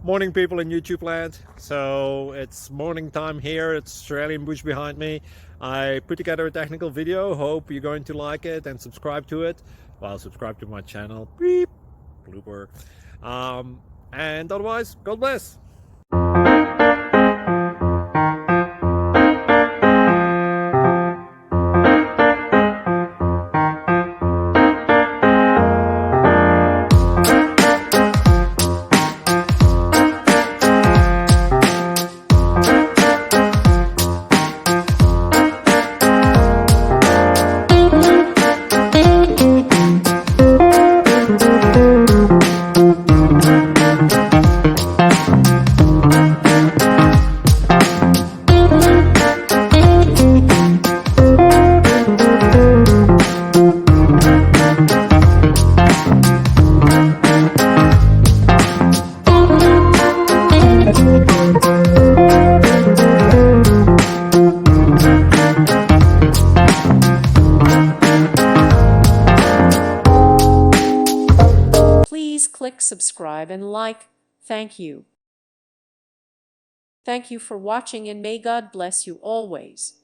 Morning, people in YouTube land. So it's morning time here. It's Australian bush behind me. I put together a technical video. Hope you're going to like it and subscribe to it. Well, subscribe to my channel. Beep. Blooper. And otherwise, God bless. Please click subscribe and like. Thank you. Thank you for watching and may God bless you always.